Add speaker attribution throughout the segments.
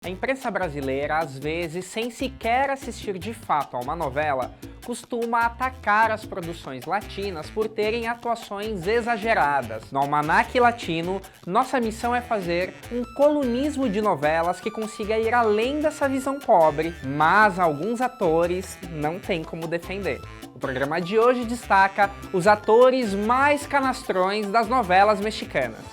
Speaker 1: A imprensa brasileira, às vezes, sem sequer assistir de fato a uma novela, costuma atacar as produções latinas por terem atuações exageradas. No Almanac Latino, nossa missão é fazer um colunismo de novelas que consiga ir além dessa visão pobre, mas alguns atores não têm como defender. O programa de hoje destaca os atores mais canastrões das novelas mexicanas.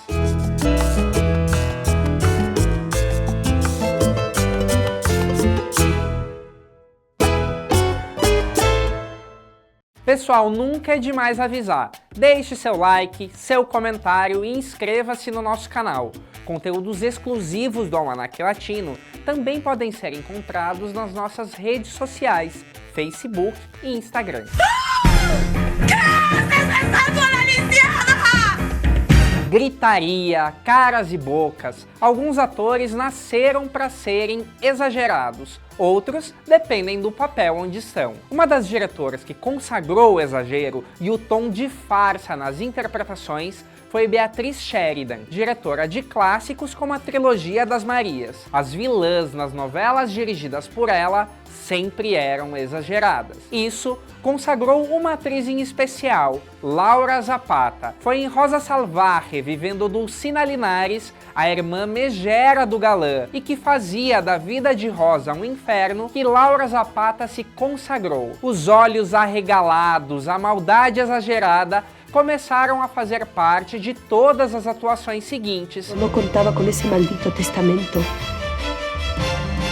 Speaker 1: Pessoal, nunca é demais avisar. Deixe seu like, seu comentário e inscreva-se no nosso canal. Conteúdos exclusivos do Almanac Latino também podem ser encontrados nas nossas redes sociais, Facebook e Instagram. Gritaria, caras e bocas. Alguns atores nasceram para serem exagerados, outros dependem do papel onde estão. Uma das diretoras que consagrou o exagero e o tom de farsa nas interpretações foi Beatriz Sheridan, diretora de clássicos como a trilogia das Marias. As vilãs nas novelas dirigidas por ela sempre eram exageradas. Isso consagrou uma atriz em especial, Laura Zapata. Foi em Rosa Salvaje, vivendo Dulcina Linares, a irmã megera do galã, e que fazia da vida de Rosa um inferno, que Laura Zapata se consagrou. Os olhos arregalados, a maldade exagerada, começaram a fazer parte de todas as atuações seguintes.
Speaker 2: Eu não contava com esse maldito testamento,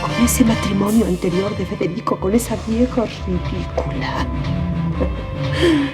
Speaker 2: com esse matrimônio anterior de Federico, com essa vieja ridícula.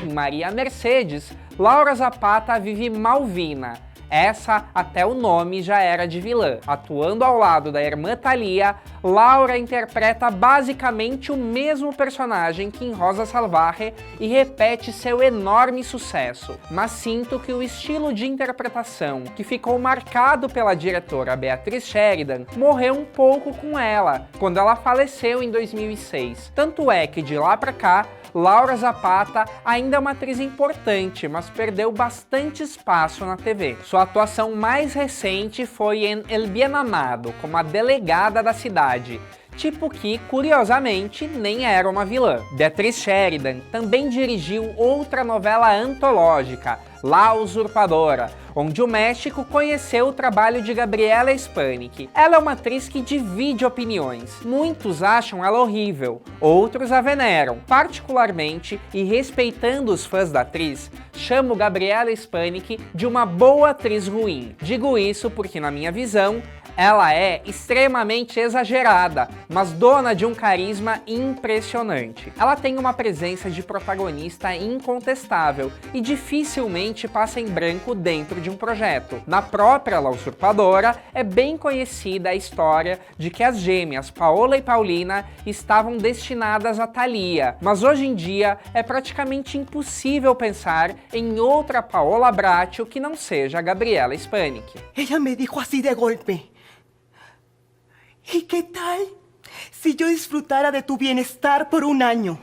Speaker 1: Em Maria Mercedes, Laura Zapata vive Malvina. Essa, até o nome, já era de vilã. Atuando ao lado da irmã Thalia, Laura interpreta basicamente o mesmo personagem que em Rosa Salvaje e repete seu enorme sucesso. Mas sinto que o estilo de interpretação, que ficou marcado pela diretora Beatriz Sheridan, morreu um pouco com ela, quando ela faleceu em 2006. Tanto é que de lá pra cá, Laura Zapata ainda é uma atriz importante, mas perdeu bastante espaço na TV. Sua atuação mais recente foi em El Bien Amado, como a delegada da cidade, tipo que, curiosamente, nem era uma vilã. Beatriz Sheridan também dirigiu outra novela antológica, La Usurpadora, onde o México conheceu o trabalho de Gabriela Spanik. Ela é uma atriz que divide opiniões. Muitos acham ela horrível, outros a veneram. Particularmente, e respeitando os fãs da atriz, chamo Gabriela Spanik de uma boa atriz ruim. Digo isso porque, na minha visão, ela é extremamente exagerada, mas dona de um carisma impressionante. Ela tem uma presença de protagonista incontestável e dificilmente passa em branco dentro de um projeto. Na própria La Usurpadora, é bem conhecida a história de que as gêmeas Paola e Paulina estavam destinadas a Thalia, mas hoje em dia é praticamente impossível pensar em outra Paola Bracho que não seja a Gabriela Spanik.
Speaker 3: Ella me dijo así de golpe. ¿Y qué tal si yo disfrutara de tu bienestar por un año?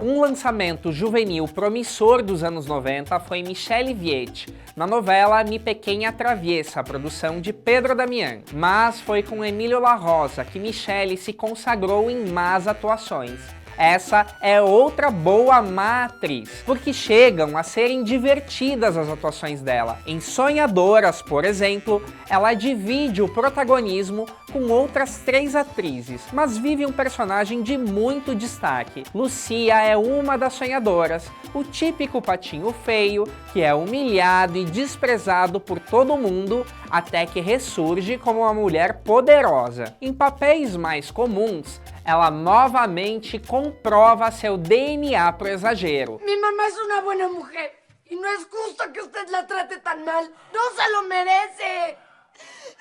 Speaker 1: Um lançamento juvenil promissor dos anos 90 foi Michele Viet, na novela Mi Pequena Traviesa, produção de Pedro Damián. Mas foi com Emílio La Rosa que Michele se consagrou em más atuações. Essa é outra boa má atriz, porque chegam a serem divertidas as atuações dela. Em Sonhadoras, por exemplo, ela divide o protagonismo com outras 3 atrizes, mas vive um personagem de muito destaque. Lucia é uma das sonhadoras, o típico patinho feio, que é humilhado e desprezado por todo mundo, até que ressurge como uma mulher poderosa. Em papéis mais comuns, ela novamente comprova seu DNA pro exagero.
Speaker 4: Mi mamá es una buena mujer y no es justo que usted la trate tan mal. No se lo merece.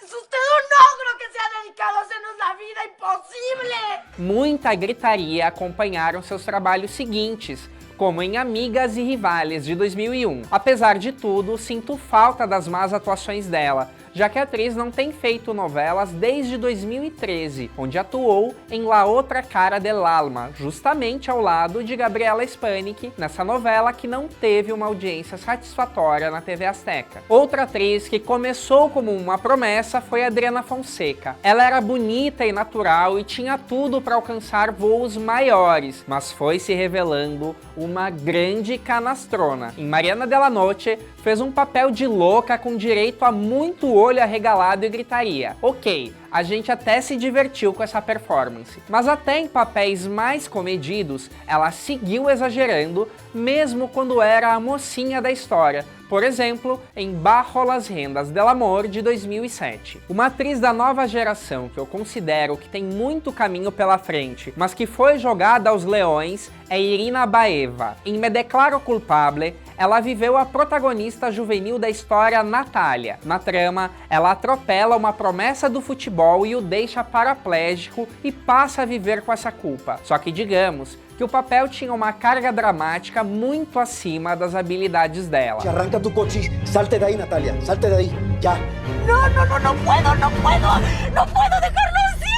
Speaker 4: Es usted un ogro que se ha dedicado a hacernos la vida imposible.
Speaker 1: Muita gritaria acompanharam seus trabalhos seguintes, como em Amigas e Rivales, de 2001. Apesar de tudo, sinto falta das más atuações dela, já que a atriz não tem feito novelas desde 2013, onde atuou em La Otra Cara del Alma, justamente ao lado de Gabriela Spanik, nessa novela que não teve uma audiência satisfatória na TV Azteca. Outra atriz que começou como uma promessa foi Adriana Fonseca. Ela era bonita e natural e tinha tudo para alcançar voos maiores, mas foi se revelando uma grande canastrona. Em Mariana de la Noche, fez um papel de louca com direito a muito olho arregalado e gritaria. Ok, a gente até se divertiu com essa performance, mas até em papéis mais comedidos, ela seguiu exagerando, mesmo quando era a mocinha da história. Por exemplo, em Bajo las Rendas del Amor, de 2007. Uma atriz da nova geração que eu considero que tem muito caminho pela frente, mas que foi jogada aos leões, é Irina Baeva. Em Me Declaro Culpable, ela viveu a protagonista juvenil da história, Natália. Na trama, ela atropela uma promessa do futebol e o deixa paraplégico e passa a viver com essa culpa. Só que digamos que o papel tinha uma carga dramática muito acima das habilidades dela.
Speaker 5: Arranca tu coche, salte de ahí, Natalia, salte de ahí, ya.
Speaker 4: No puedo dejarlo así.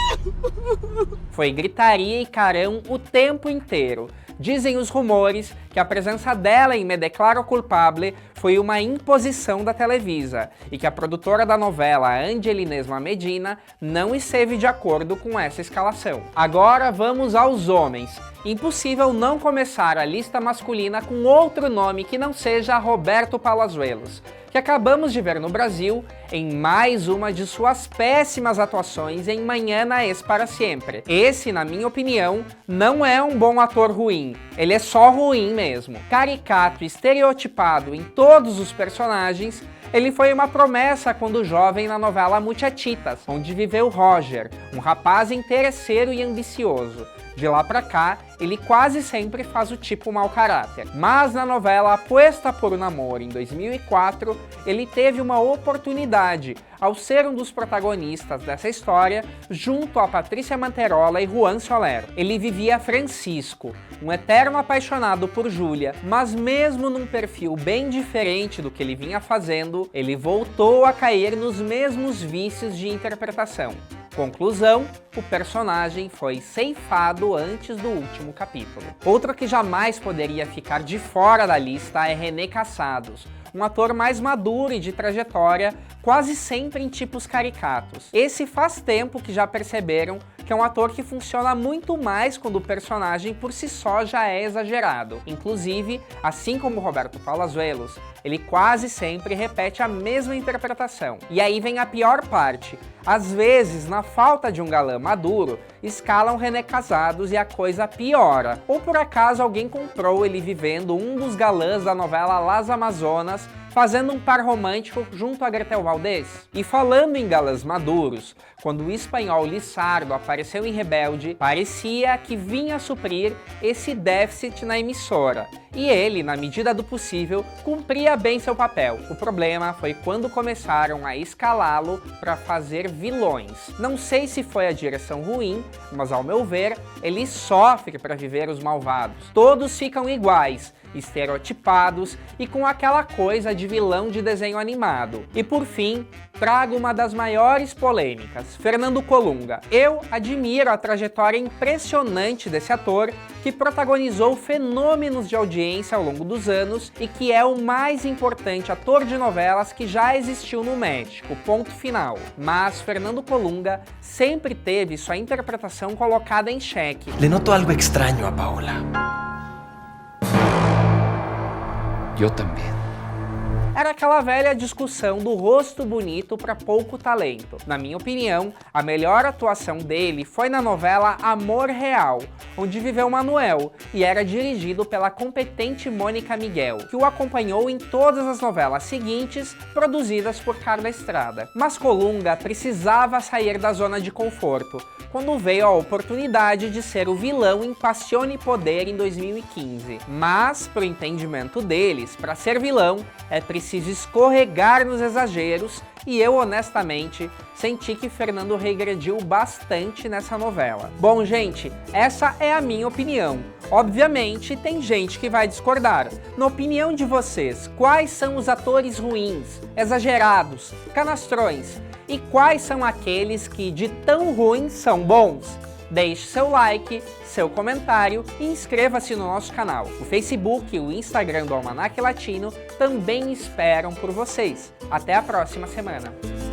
Speaker 1: Foi gritaria e carão o tempo inteiro. Dizem os rumores que a presença dela em Me Declaro Culpable foi uma imposição da Televisa e que a produtora da novela, Angelisma Medina, não esteve de acordo com essa escalação. Agora vamos aos homens. Impossível não começar a lista masculina com outro nome que não seja Roberto Palazuelos, que acabamos de ver no Brasil em mais uma de suas péssimas atuações em Mañana es para siempre. Esse, na minha opinião, não é um bom ator ruim, ele é só ruim mesmo. Caricato e estereotipado em todos os personagens, ele foi uma promessa quando jovem na novela Muchachitas, onde viveu Roger, um rapaz interesseiro e ambicioso. De lá pra cá, ele quase sempre faz o tipo mau caráter. Mas na novela Apuesta por un Amor, em 2004, ele teve uma oportunidade ao ser um dos protagonistas dessa história, junto a Patrícia Manterola e Juan Soler. Ele vivia Francisco, um eterno apaixonado por Júlia, mas mesmo num perfil bem diferente do que ele vinha fazendo, ele voltou a cair nos mesmos vícios de interpretação. Conclusão, o personagem foi ceifado antes do último capítulo. Outro que jamais poderia ficar de fora da lista é René Cassados, um ator mais maduro e de trajetória, quase sempre em tipos caricatos. Esse faz tempo que já perceberam que é um ator que funciona muito mais quando o personagem por si só já é exagerado. Inclusive, assim como Roberto Palazuelos, ele quase sempre repete a mesma interpretação. E aí vem a pior parte. Às vezes, na falta de um galã maduro, escalam René Cassados e a coisa piora. Ou por acaso alguém comprou ele vivendo um dos galãs da novela Las Amazonas, fazendo um par romântico junto a Gretel Valdez. E falando em galãs maduros, quando o espanhol Lizardo apareceu em Rebelde, parecia que vinha suprir esse déficit na emissora. E ele, na medida do possível, cumpria bem seu papel. O problema foi quando começaram a escalá-lo para fazer vilões. Não sei se foi a direção ruim, mas ao meu ver, ele sofre para viver os malvados. Todos ficam iguais, estereotipados e com aquela coisa de vilão de desenho animado. E por fim, trago uma das maiores polêmicas, Fernando Colunga. Eu admiro a trajetória impressionante desse ator, que protagonizou fenômenos de audiência ao longo dos anos e que é o mais importante ator de novelas que já existiu no México, ponto final. Mas Fernando Colunga sempre teve sua interpretação colocada em xeque.
Speaker 6: Le noto algo extraño a Paola. Eu também.
Speaker 1: Era aquela velha discussão do rosto bonito para pouco talento. Na minha opinião, a melhor atuação dele foi na novela Amor Real, onde viveu Manuel, e era dirigido pela competente Mônica Miguel, que o acompanhou em todas as novelas seguintes, produzidas por Carla Estrada. Mas Colunga precisava sair da zona de conforto, quando veio a oportunidade de ser o vilão em Passione e Poder em 2015. Mas, pro entendimento deles, para ser vilão, é preciso escorregar nos exageros E eu, honestamente, senti que Fernando regrediu bastante nessa novela. Bom, gente, essa é a minha opinião. Obviamente, tem gente que vai discordar. Na opinião de vocês, quais são os atores ruins, exagerados, canastrões? E quais são aqueles que, de tão ruins, são bons? Deixe seu like, seu comentário e inscreva-se no nosso canal. O Facebook e o Instagram do Almanac Latino também esperam por vocês. Até a próxima semana!